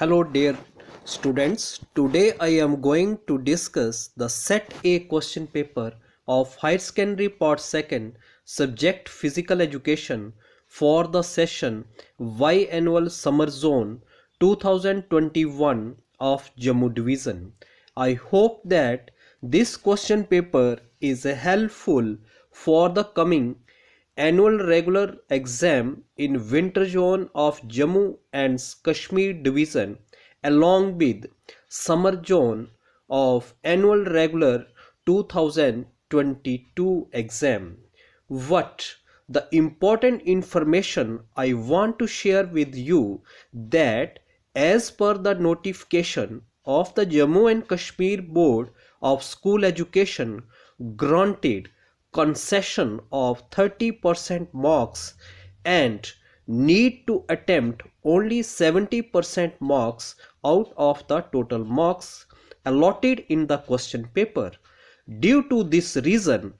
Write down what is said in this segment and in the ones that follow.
Hello dear students, today I am going to discuss the Set A question paper of Higher Secondary Part 2nd subject Physical Education for the session Biannual Summer Zone 2021 of Jammu Division. I hope that this question paper is helpful for the coming annual regular exam in winter zone of Jammu and Kashmir division along with summer zone of annual regular 2022 exam. What the important information I want to share with you that as per the notification of the Jammu and Kashmir Board of School Education granted concession of 30% marks and need to attempt only 70% marks out of the total marks allotted in the question paper. Due to this reason,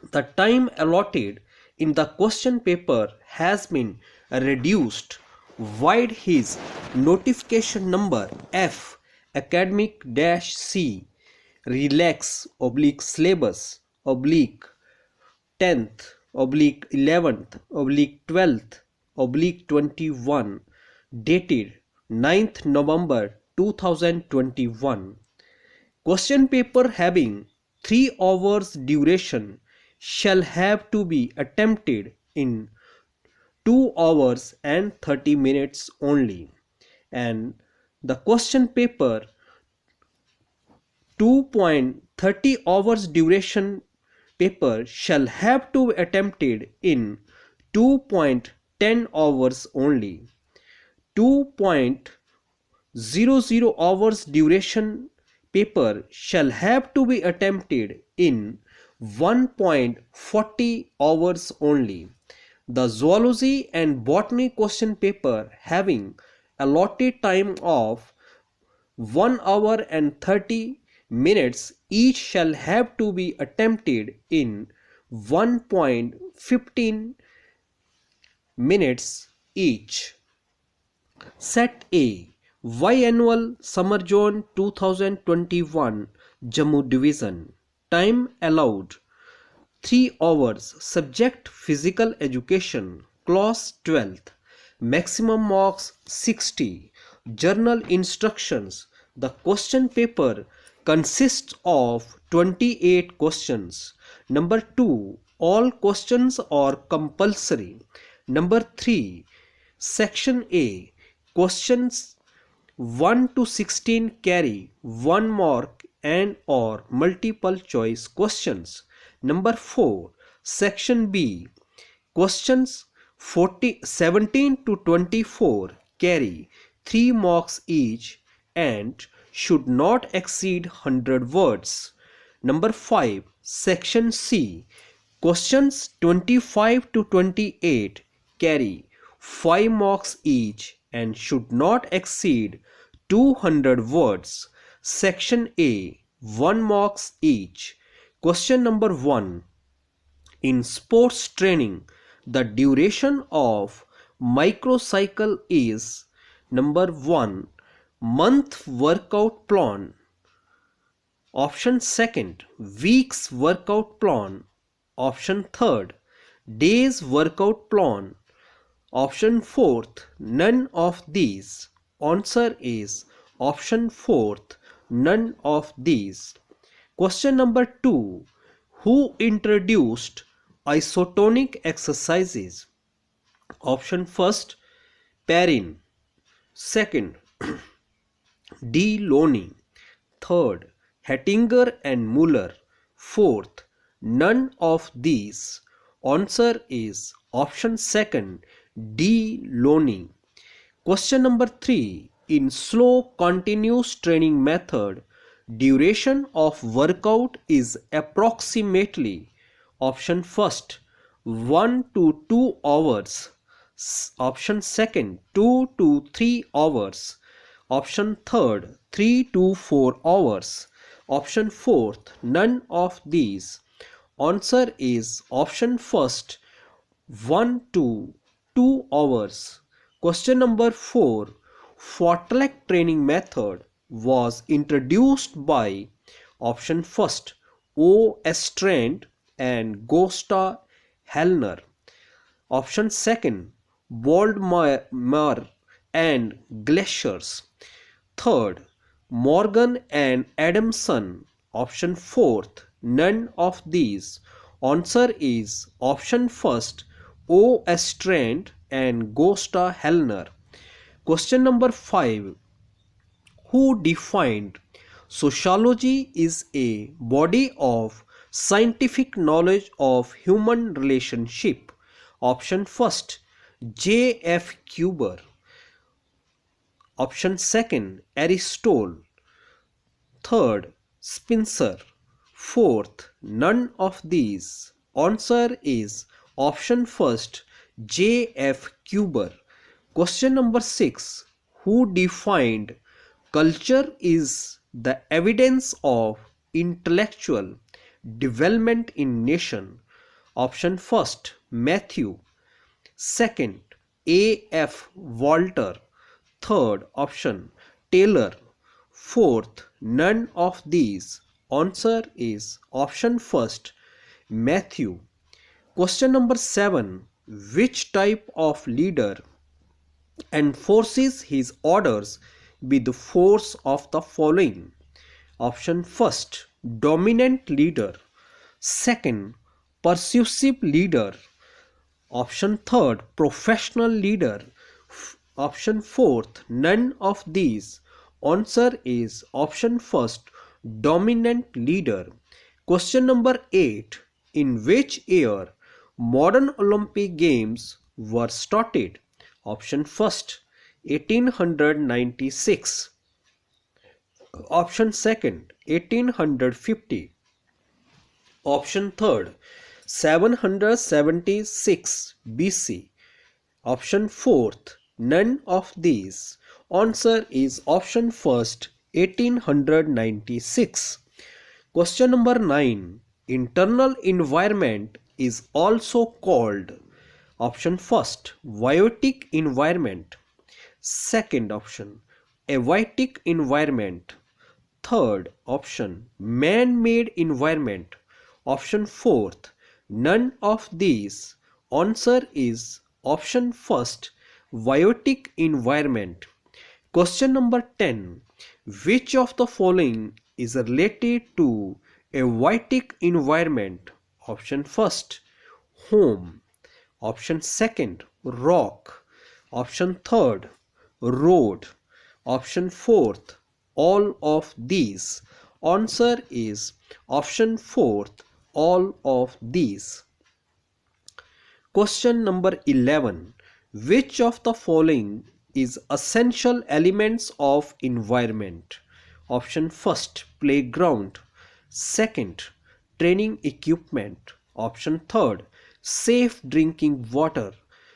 the time allotted in the question paper has been reduced. Wide his notification number F academic-C relax syllabus oblique 10th oblique 11th oblique 12th oblique 21 dated 9th November 2021. Question paper having 3 hours duration shall have to be attempted in 2 hours and 30 minutes only, and the question paper 2.30 hours duration paper shall have to be attempted in 2.10 hours only. 2.00 hours duration paper shall have to be attempted in 1.40 hours only. The zoology and botany question paper having allotted time of 1 hour and 30 minutes each shall have to be attempted in 1.15 minutes each. Set A Biannual Summer Zone 2021 Jammu Division. Time allowed 3 hours. Subject Physical Education. Class 12th. Maximum marks 60. Journal instructions. The question paper consists of 28 questions. Number 2. All questions are compulsory. Number 3. Section A. Questions 1 to 16 carry 1 mark and or multiple choice questions. Number 4. Section B. Questions 17 to 24 carry 3 marks each and should not exceed 100 words. Number 5. Section C. Questions 25 to 28 carry 5 marks each and should not exceed 200 words. Section A. 1 marks each. Question number 1. In sports training, the duration of microcycle is number 1. Month workout plan. Option 2nd. Week's workout plan. Option 3rd. Day's workout plan. Option 4th. None of these. Answer is option 4th. None of these. Question number 2. Who introduced isotonic exercises? Option 1st. Perrin. 2nd. D. Loney. 3rd. Hettinger and Muller. 4th. None of these. Answer is option 2nd. D. Loney. Question number 3. In slow continuous training method, duration of workout is approximately option 1st 1 to 2 hours, option 2nd 2 to 3 hours, option 3rd 3 to 4 hours, option 4th none of these. Answer is option 1st 1 to 2 hours. Question number 4. fartlek training method was introduced by option first O. Strand and Gosta Hellner. Option second Waldmeier and Glaciers. Third Morgan and Adamson. Option fourth none of these. Answer is option first O. Strand and Gosta Hellner. Question number 5. Who defined sociology is a body of scientific knowledge of human relationship? Option first J.F. Kuber. Option second Aristotle. Third Spencer. Fourth none of these. Answer is option first J.F. Kuber. Question number 6. Who defined culture is the evidence of intellectual development in nation? Option first Matthew. Second A.F. Walter. Third option Taylor. Fourth none of these. Answer is option first Matthew. Question number 7. Which type of leader enforces his orders with the force of the following? Option first dominant leader. Second persuasive leader. Option third professional leader. Option fourth none of these. Answer is option first dominant leader. Question number 8. In which year modern Olympic Games were started? Option first 1896. Option second 1850. Option third 776 BC. Option fourth none of these. Answer is option first 1896. Question number 9. Internal environment is also called option first biotic environment. Second option abiotic environment. Third option man-made environment. Option fourth none of these. Answer is option first biotic environment. Question number 10. Which of the following is related to a biotic environment? Option first home. Option second rock. Option third road. Option fourth all of these. Answer is option fourth all of these. Question number 11. Which of the following is essential elements of environment? Option first playground. Second training equipment. Option third safe drinking water.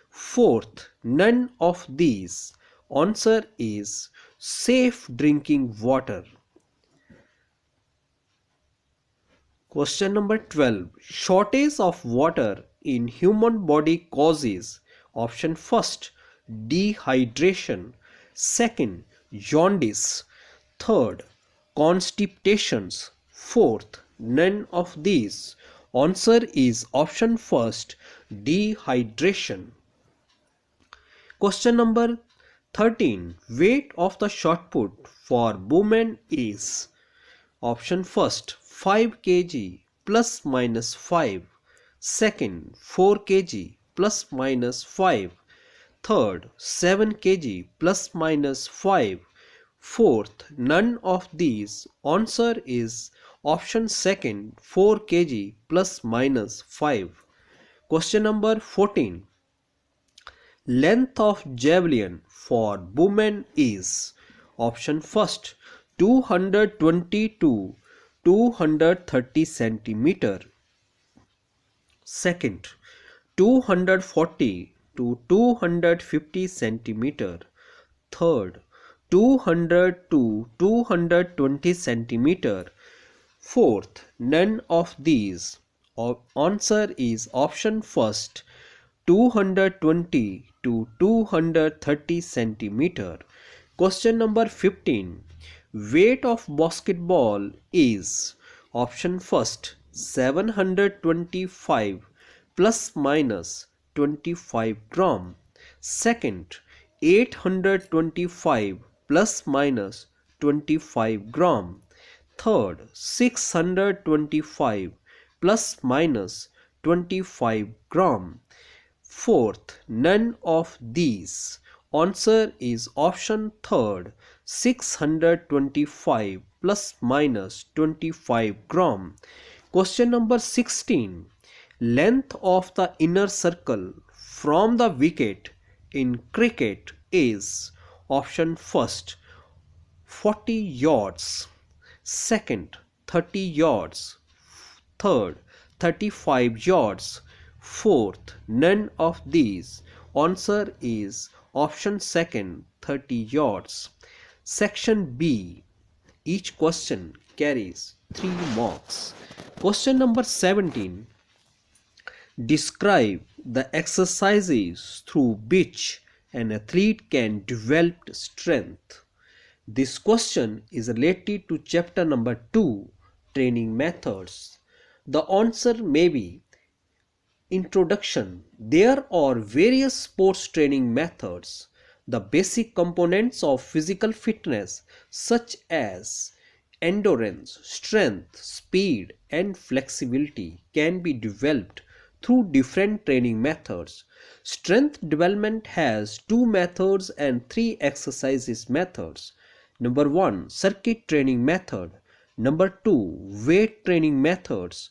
Fourth none of these. Answer is safe drinking water. Question number 12. Shortage of water in human body causes option first dehydration. Second jaundice. Third constipations. Fourth none of these. Answer is option first dehydration. Question number 13. Weight of the shot put for women is option first 5 kg plus minus 5. Second 4 kg plus minus 5. Third 7 kg plus minus 5. Fourth none of these. Answer is option second 4 kg plus minus 5. Question number 14. Length of javelin for women is option first 220 to 230 centimeter. Second 240 to 250 centimeter. Third 200 to 220 centimeter. Fourth none of these. Answer is option first 220 to 230 centimeter. Question number 15. Weight of basketball is option first 725 plus minus 25 gram. Second 825 plus minus 25 gram. Third 625 plus minus 25 gram. Fourth, none of these. Answer is option third, 625 plus minus 25 gram. Question number 16. Length of the inner circle from the wicket in cricket is option first, 40 yards. Second, 30 yards. Third, 35 yards. Fourth, none of these. Answer is option second, 30 yards. Section B. Each question carries 3 marks. Question number 17. Describe the exercises through which an athlete can develop strength. This question is related to chapter number 2, training methods. The answer may be introduction. There are various sports training methods. The basic components of physical fitness such as endurance, strength, speed and flexibility can be developed through different training methods. Strength development has 2 methods and 3 exercises methods. Number 1, circuit training method. Number 2, weight training methods.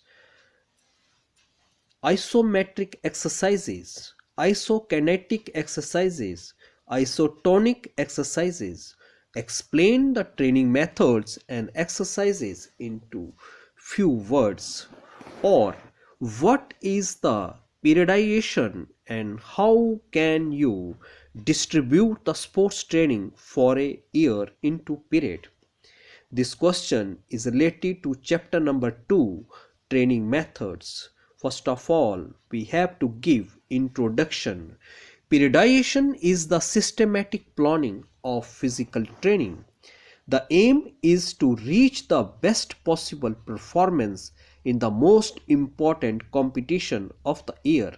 Isometric exercises, isokinetic exercises, isotonic exercises. Explain the training methods and exercises into few words. Or what is the periodization and how can you distribute the sports training for a year into period? This question is related to chapter number 2, training methods. First of all, we have to give introduction. Periodization is the systematic planning of physical training. The aim is to reach the best possible performance in the most important competition of the year.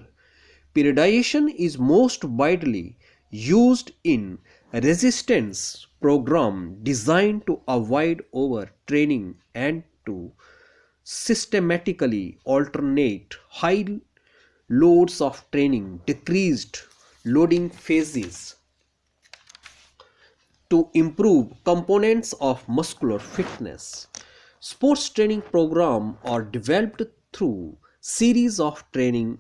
Periodization is most widely used in resistance program designed to avoid overtraining and to systematically alternate high loads of training, decreased loading phases to improve components of muscular fitness. Sports training programs are developed through series of training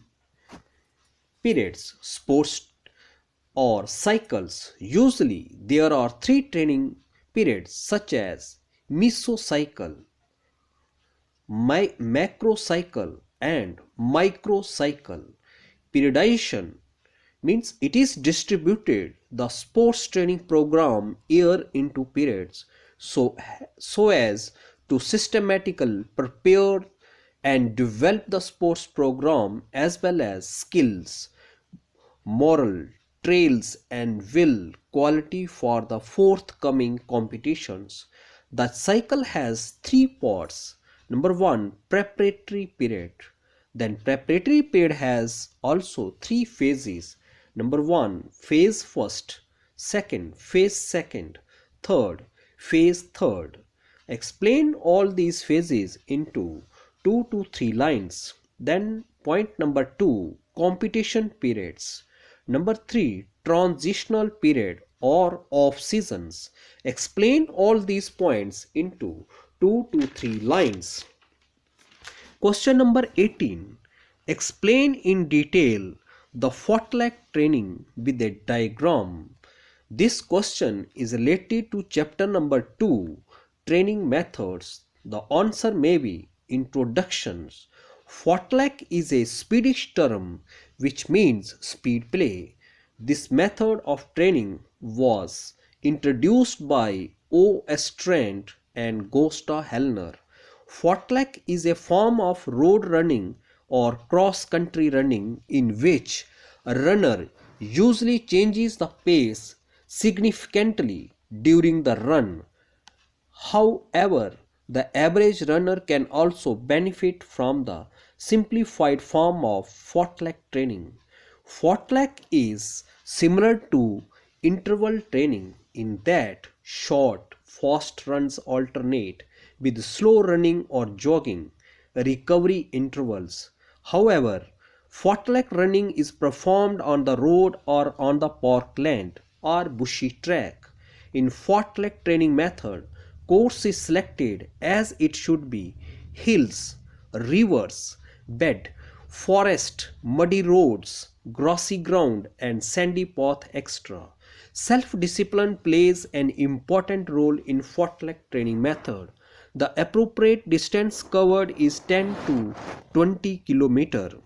periods, sports or cycles. Usually there are 3 training periods such as mesocycle, macrocycle and microcycle. Periodization means it is distributed the sports training program year into periods so as to systematically prepare and develop the sports program as well as skills, moral trails and will quality for the forthcoming competitions. The cycle has 3 parts. Number 1, preparatory period. Then preparatory period has also 3 phases. Number 1, phase first. Second, phase second. Third, phase third. Explain all these phases into 2 to 3 lines. Then point number 2, competition periods. Number 3, transitional period or off seasons. Explain all these points into 2 to 3 lines. Question number 18. Explain in detail the fartlek training with a diagram. This question is related to chapter number 2, training methods. The answer may be introductions. Fartlek is a Swedish term which means speed play. This method of training was introduced by O. Strand and Gosta Hellner. Fartlek is a form of road running or cross-country running in which a runner usually changes the pace significantly during the run. However, the average runner can also benefit from the simplified form of fartlek training. Fartlek is similar to interval training in that short, fast runs alternate with slow running or jogging recovery intervals. However, fartlek running is performed on the road or on the parkland or bushy track. In fartlek training method, course is selected as it should be: hills, rivers, bed, forest, muddy roads, grassy ground and sandy path extra. Self-discipline plays an important role in fartlek training method. The appropriate distance covered is 10 to 20 km.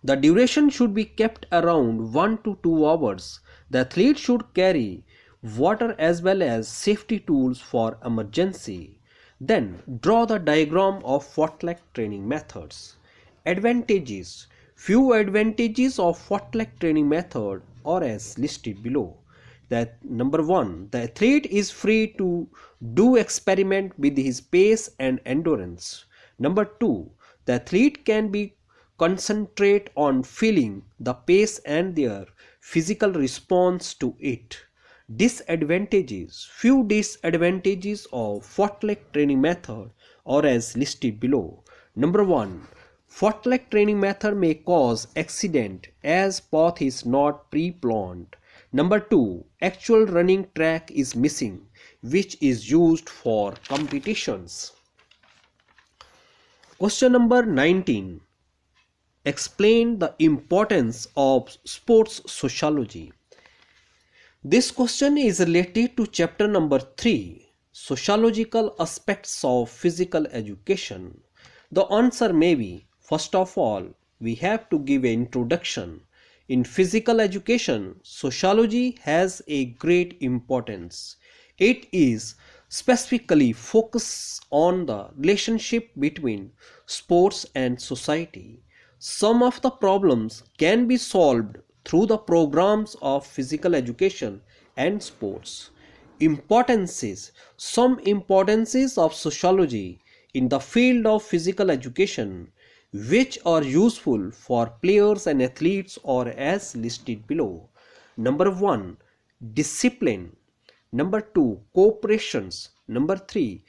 The duration should be kept around 1 to 2 hours. The athlete should carry water as well as safety tools for emergency. Then draw the diagram of fartlek training methods. Advantages. Few advantages of fartlek training method are as listed below. That number 1, the athlete is free to do experiment with his pace and endurance. Number 2, the athlete can be concentrate on feeling the pace and their physical response to it. Disadvantages. Few disadvantages of fartlek training method are as listed below. Number 1, fartlek training method may cause accident as path is not pre-planned. Number 2, actual running track is missing, which is used for competitions. Question number 19. Explain the importance of sports sociology. This question is related to chapter number 3, Sociological Aspects of Physical Education. The answer may be, first of all, we have to give an introduction. In physical education, sociology has a great importance. It is specifically focused on the relationship between sports and society. Some of the problems can be solved through the programs of physical education and sports. Importances. Some importances of sociology in the field of physical education which are useful for players and athletes are as listed below. Number 1, discipline. Number 2, cooperations. Number 3,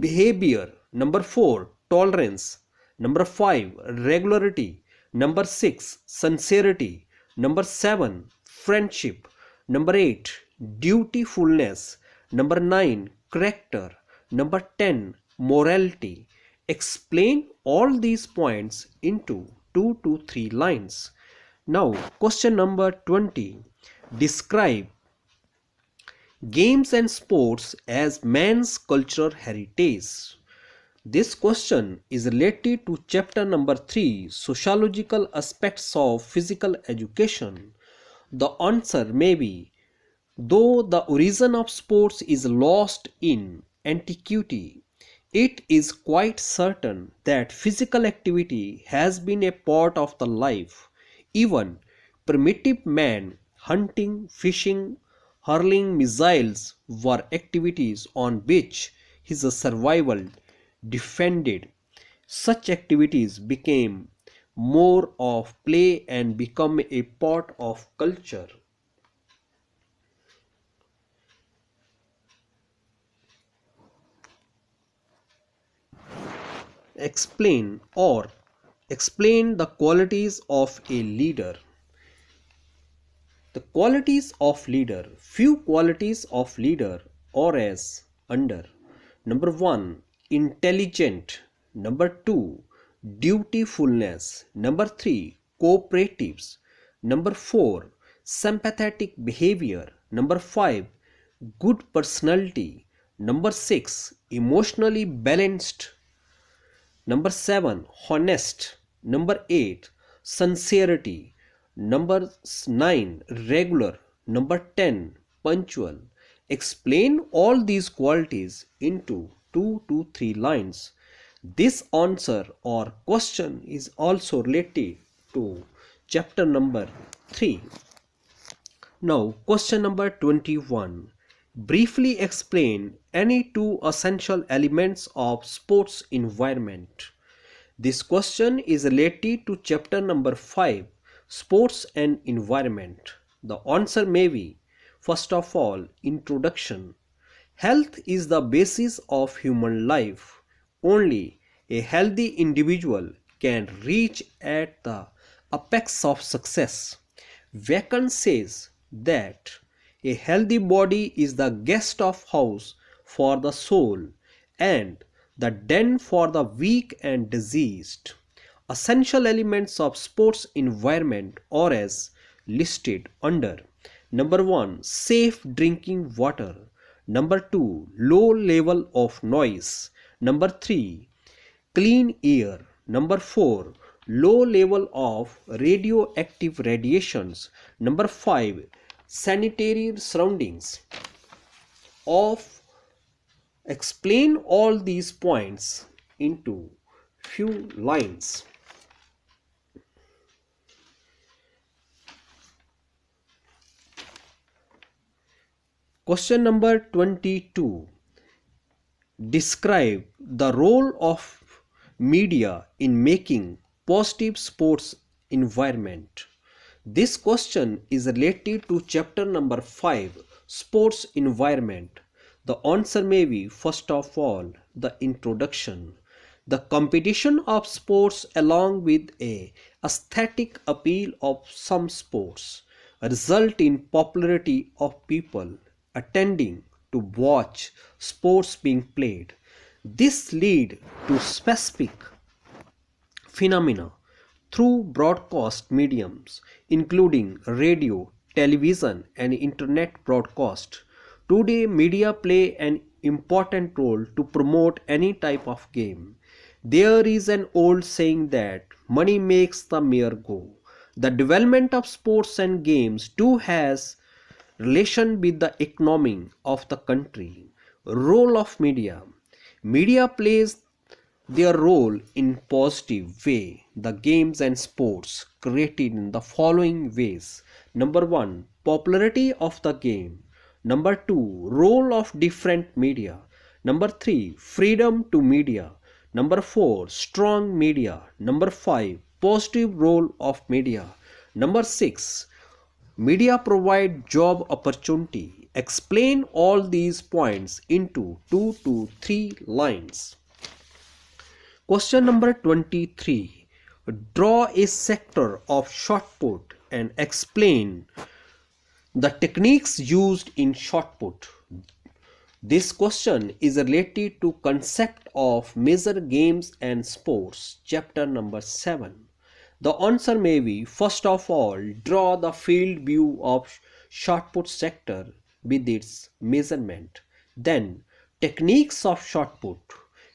behavior. Number 4, tolerance. Number 5, regularity. Number 6, sincerity. Number 7, friendship. Number 8, dutifulness. Number 9, character. Number 10, morality. Explain all these points into 2 to 3 lines. Now, question number 20. Describe games and sports as man's cultural heritage. This question is related to chapter number 3, Sociological Aspects of Physical Education. The answer may be, though the origin of sports is lost in antiquity, it is quite certain that physical activity has been a part of the life. Even primitive man, hunting, fishing, hurling missiles were activities on which his survival depended. Such activities became more of play and become a part of culture. Explain the qualities of a leader. The qualities of leader. Few qualities of leader are as under. Number 1, intelligent. Number 2, dutifulness. Number 3, cooperatives. Number 4, sympathetic behavior. Number 5, good personality. Number 6, emotionally balanced. Number 7, honest. Number 8, sincerity. Number 9, regular. Number 10, punctual. Explain all these qualities into 2 to 3 lines. This answer or question is also related to chapter number 3. Now, question number 21. Briefly explain any two essential elements of sports environment. This question is related to chapter number 5, Sports and Environment. The answer may be, first of all, introduction. Health is the basis of human life. Only a healthy individual can reach at the apex of success. Bacon says that a healthy body is the guest of house for the soul and the den for the weak and diseased. Essential elements of sports environment are as listed under: number 1, safe drinking water; number 2, low level of noise; number 3, clean air; number 4, low level of radioactive radiations; number 5, sanitary surroundings. Of explain all these points into few lines. Question number 22. Describe the role of media in making positive sports environment. This question is related to chapter number 5, Sports Environment. The answer may be, first of all, the introduction. The competition of sports along with a aesthetic appeal of some sports result in popularity of people attending to watch sports being played. This lead to specific phenomena through broadcast mediums including radio, television and internet broadcast. Today media play an important role to promote any type of game. There is an old saying that money makes the mayor go. The development of sports and games too has relation with the economy of the country. Role of media. Media plays their role in positive way. The games and sports created in the following ways. Number 1, popularity of the game. Number 2, role of different media. Number 3, freedom to media. Number 4, strong media. Number 5, positive role of media. Number 6, media provide job opportunity. Explain all these points into 2 to 3 lines. Question number 23. Draw a sector of shot put and explain the techniques used in shot put. This question is related to concept of major games and sports, chapter number 7. The answer may be, first of all, draw the field view of shot put sector with its measurement. Then, techniques of shot put.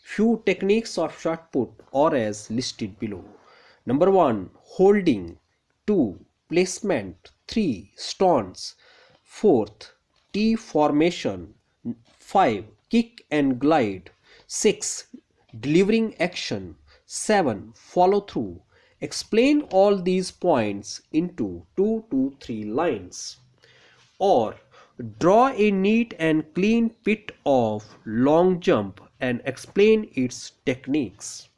Few techniques of shot put are as listed below. Number 1, holding. 2, placement. 3, stance. 4th, T formation. 5, kick and glide. 6, delivering action. 7, follow through. Explain all these points into 2 to 3 lines. Or draw a neat and clean pit of long jump and explain its techniques.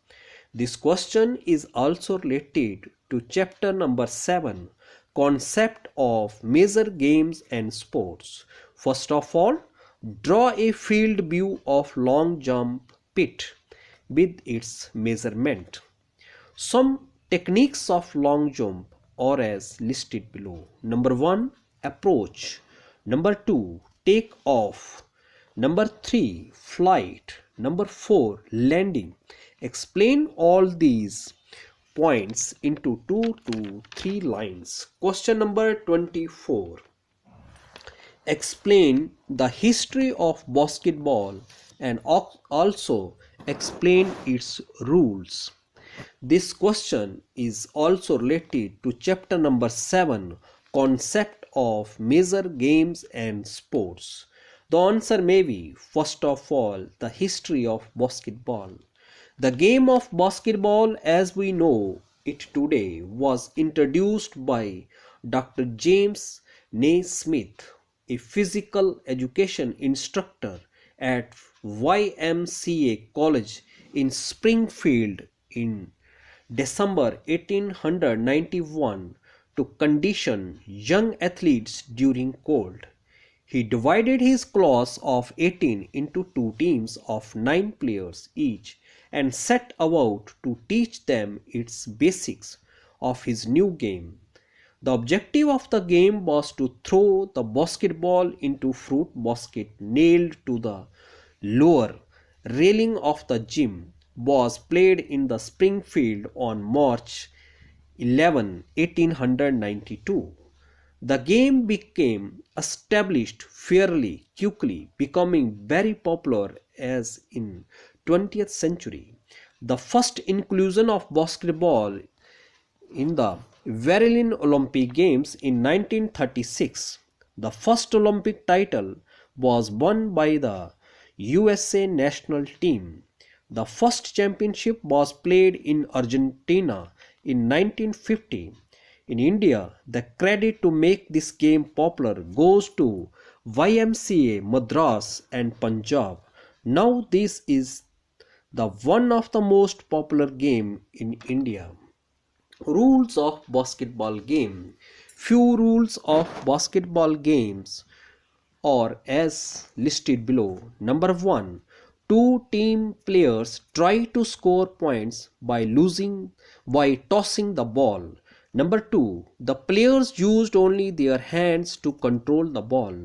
This question is also related to chapter number 7, concept of major games and sports. First of all, draw a field view of long jump pit with its measurement. Some techniques of long jump are as listed below. Number 1, approach. Number 2, take off. Number 3, flight. Number 4, landing. Explain all these points into 2 to 3 lines. Question number 24. Explain the history of basketball and also explain its rules. This question is also related to chapter number 7, concept of major games and sports. The answer may be, first of all, the history of basketball. The game of basketball as we know it today was introduced by Dr. James Naismith, a physical education instructor at YMCA College in Springfield in December 1891 to condition young athletes during cold. He divided his class of 18 into two teams of 9 players each and set about to teach them its basics of his new game. The objective of the game was to throw the basketball into fruit basket nailed to the lower railing of the gym. Was played in the Springfield on March 11, 1892. The game became established fairly quickly, becoming very popular as in 20th century. The first inclusion of basketball in the Javeline Olympic Games in 1936. The first Olympic title was won by the USA national team. The first championship was played in Argentina in 1950. In India, the credit to make this game popular goes to YMCA Madras and Punjab. Now this is the one of the most popular game in India. Rules of basketball game. Few rules of basketball games are as listed below. Number 1. Two team players try to score points by tossing the ball. Number 2. The players used only their hands to control the ball.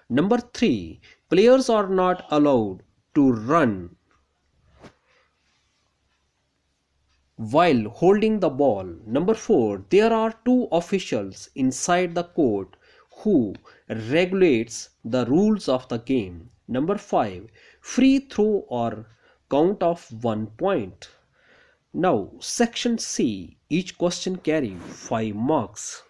Number 3. Players are not allowed to run while holding the ball. Number 4. There are two officials inside the court who regulates the rules of the game. Number 5. Free throw or count of 1 point. Now section C. Each question carry 5 marks.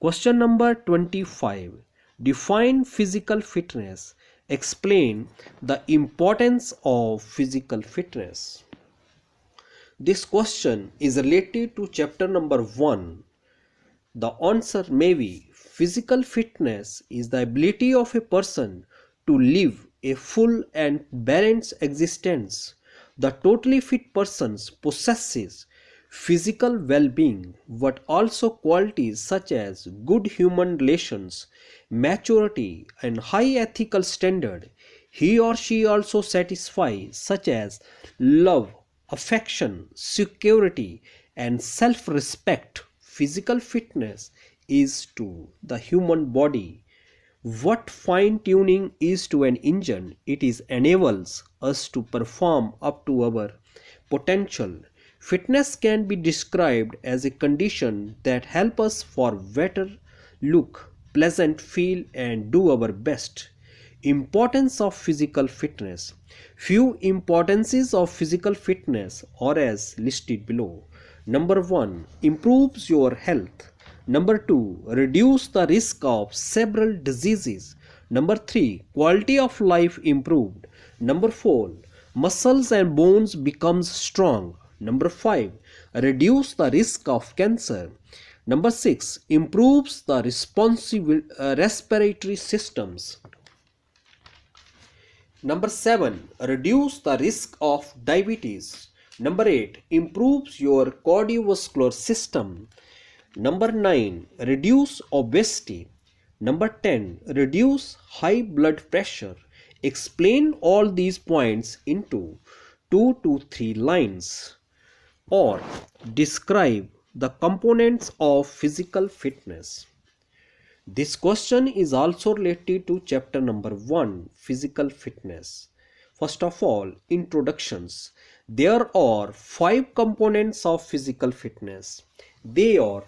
Question number 25. Define physical fitness. Explain the importance of physical fitness. This question is related to chapter number 1. The answer may be physical fitness is the ability of a person to live a full and balanced existence. The totally fit person possesses physical well-being, but also qualities such as good human relations, maturity, and high ethical standard. He or she also satisfies such as love, affection, security, and self-respect. Physical fitness is to the human body what fine-tuning is to an engine. It enables us to perform up to our potential. Fitness can be described as a condition that helps us for better look, pleasant feel, and do our best. Importance of physical fitness. Few importances of physical fitness are as listed below. Number 1. Improves your health. Number 2. Reduce the risk of several diseases. Number 3. Quality of life improved. Number 4. Muscles and bones becomes strong. Number 5. Reduce the risk of cancer. Number 6. Improves the respiratory systems. Number 7. Reduce the risk of diabetes. Number 8. Improves your cardiovascular system. Number 9. Reduce obesity. Number 10. Reduce high blood pressure. Explain all these points into 2 to 3 lines. Or describe the components of physical fitness. This question is also related to chapter number 1, physical fitness. First of all, introductions. There are 5 components of physical fitness. They are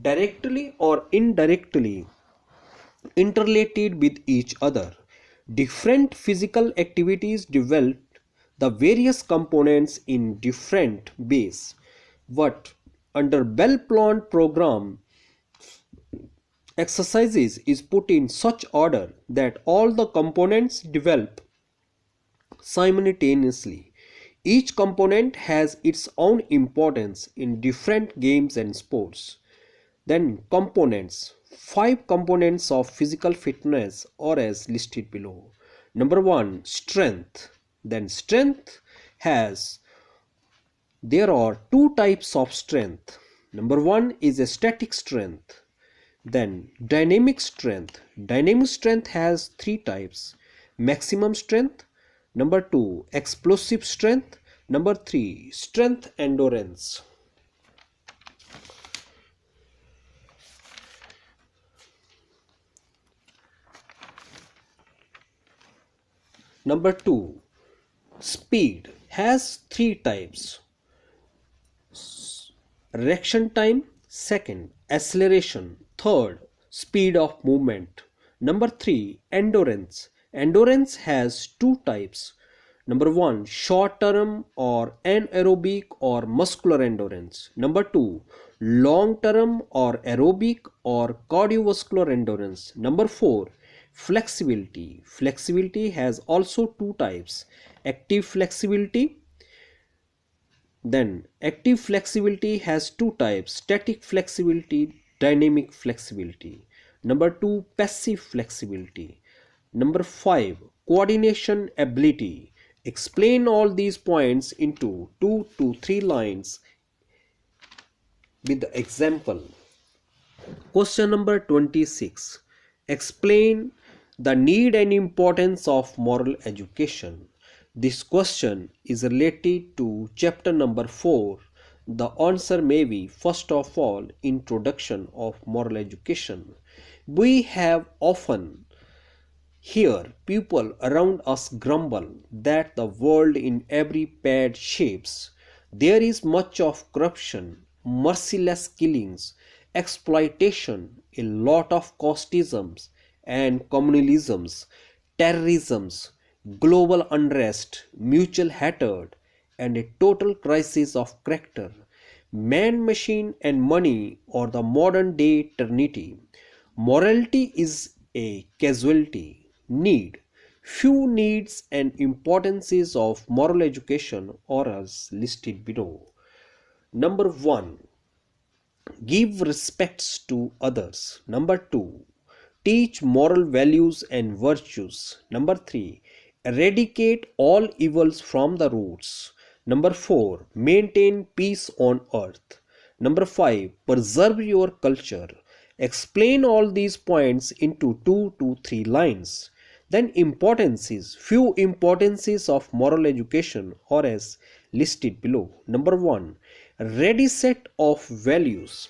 directly or indirectly interrelated with each other. Different physical activities develop the various components in different ways, but under well-planned program, exercises is put in such order that all the components develop simultaneously. Each component has its own importance in different games and sports. Then components. 5 components of physical fitness are as listed below. Number 1, strength. Then strength has, there are two types of strength. Number 1 is a static strength. Then dynamic strength. Dynamic strength has three types. Maximum strength. Number 2, explosive strength. Number 3, strength endurance. Number 2, speed has three types. Reaction time. Second, acceleration. Third, speed of movement. Number 3, endurance. Endurance has two types. Number 1, short term or anaerobic or muscular endurance. Number 2, long term or aerobic or cardiovascular endurance. Number 4, flexibility. Flexibility has also two types. Active flexibility. Then active flexibility has two types: static flexibility, dynamic flexibility. Number 2, passive flexibility. Number 5, coordination ability. Explain all these points into 2 to 3 lines with the example. Question number 26. Explain the need and importance of moral education. This question is related to chapter number 4. The answer may be, first of all, introduction of moral education. We have often hear people around us grumble that the world in every bad shapes. There is much of corruption, merciless killings, exploitation, a lot of casteisms and communalisms, terrorisms, global unrest, mutual hatred, and a total crisis of character. Man, machine, and money are the modern day trinity. Morality is a casualty. Need. Few needs and importances of moral education are as listed below. Number 1, give respects to others. Number 2, teach moral values and virtues. Number 3, eradicate all evils from the roots. Number 4, maintain peace on earth. Number 5, preserve your culture. Explain all these points into 2 to 3 lines. Then importances. Few importances of moral education are as listed below. Number 1, ready set of values.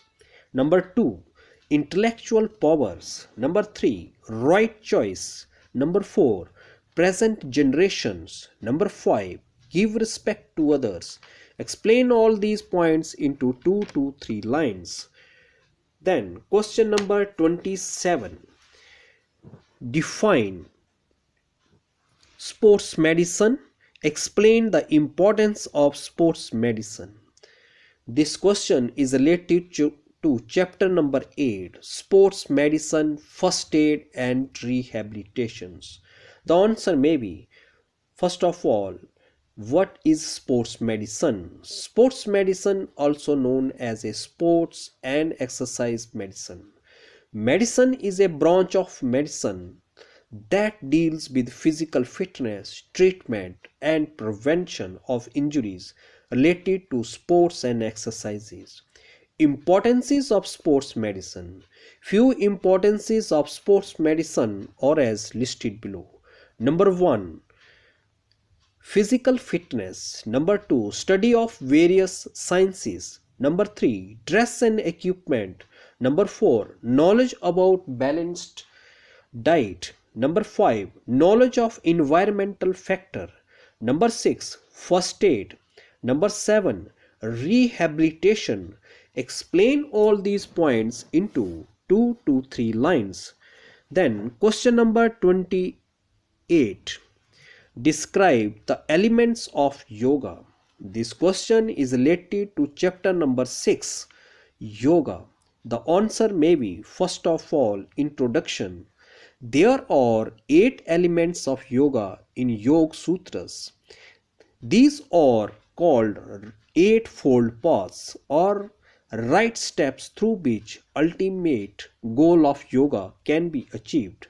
Number 2, intellectual powers. Number 3, right choice. Number 4, present generations. Number 5, give respect to others. Explain all these points into 2 to 3 lines. Then question number 27. Define sports medicine. Explain the importance of sports medicine. This question is related to chapter number 8, sports medicine, first aid and rehabilitations. The answer may be, first of all, what is sports medicine? Sports medicine, also known as a sports and exercise medicine. Medicine is a branch of medicine that deals with physical fitness, treatment, and prevention of injuries related to sports and exercises. Importances of sports medicine. Few importances of sports medicine are as listed below. Number 1, physical fitness. Number 2, study of various sciences. Number 3, dress and equipment. Number 4, knowledge about balanced diet. Number 5, knowledge of environmental factor. Number 6, first aid. Number 7, rehabilitation. Explain all these points into 2 to 3 lines. Then question number 28. Describe the elements of yoga. This question is related to chapter number 6, yoga. The answer may be, first of all, introduction. There are 8 elements of yoga in Yoga Sutras. These are called eightfold paths, or right steps through which ultimate goal of yoga can be achieved.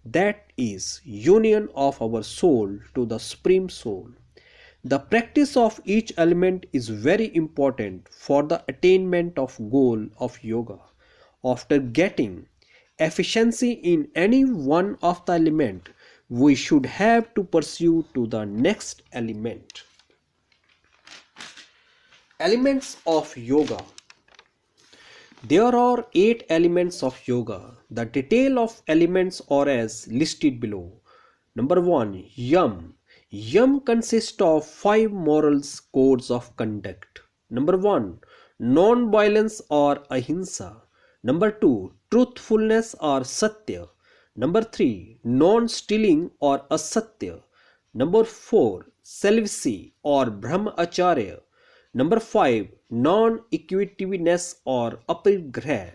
That is union of our soul to the supreme soul. The practice of each element is very important for the attainment of goal of yoga. After getting efficiency in any one of the element, we should have to pursue to the next element. Elements of yoga. There are 8 elements of yoga. The detail of elements are as listed below. Number 1. Yam. Yam consists of 5 moral codes of conduct. Number 1. Non-violence or ahimsa. Number 2. Truthfulness or satya. Number 3. Non-stealing or asatya. Number 4. Celibacy or brahmacharya. Number 5. Non-equitiveness or aparigraha.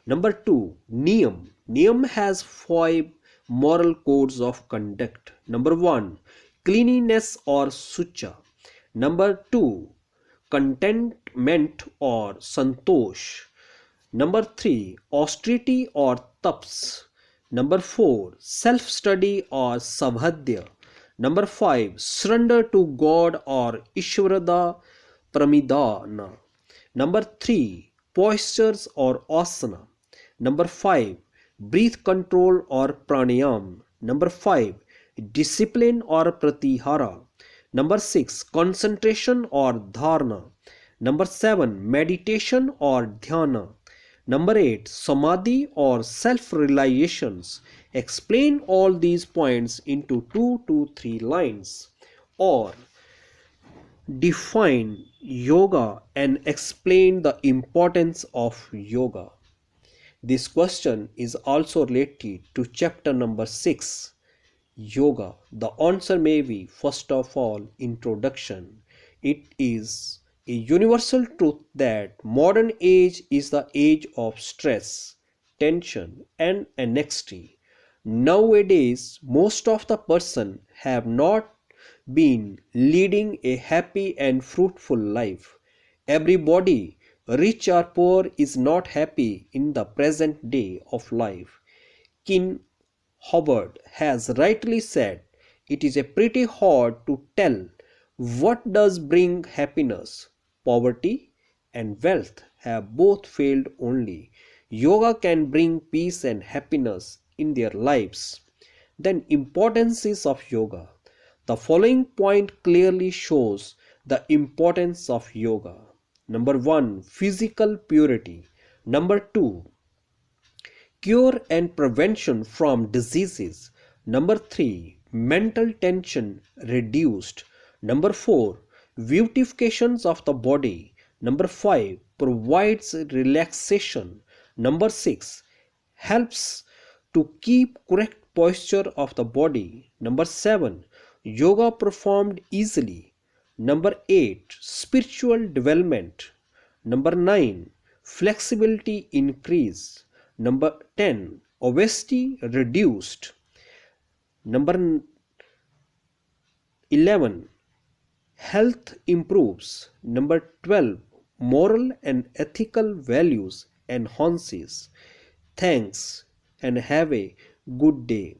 Number 2. Niyam. Niyam has 5 moral codes of conduct. Number 1. Cleanliness or sucha. Number 2. Contentment or santosh. Number 3. Austerity or taps. Number 4. Self-study or savadya. Number 5. Surrender to God or Ishwarada Pramidana. Number 3. Postures or asana. Number 5. Breath control or pranayam. Number 5. Discipline or pratihara. Number 6. Concentration or dharana. Number 7. Meditation or dhyana. Number 8. Samadhi or self-realizations. Explain all these points into 2 to 3 lines. Or define yoga and explain the importance of yoga. This question is also related to chapter number 6, Yoga. The answer may be, first of all, introduction. It is a universal truth that modern age is the age of stress, tension and anxiety. Nowadays, most of the person have not been leading a happy and fruitful life. Everybody, rich or poor, is not happy in the present day of life. King Howard has rightly said, it is a pretty hard to tell what does bring happiness. Poverty and wealth have both failed only. Yoga can bring peace and happiness in their lives. Then importances of yoga. The following point clearly shows the importance of yoga. Number 1. Physical purity. Number 2. Cure and prevention from diseases. Number 3. Mental tension reduced. Number 4. Beautifications of the body. Number 5. Provides relaxation. Number 6. Helps to keep correct posture of the body. Number 7. Yoga performed easily. Number 8. Spiritual development. Number 9. Flexibility increase. Number 10. Obesity reduced. Number 11. Health improves. Number 12. Moral and ethical values enhances. Thanks and have a good day.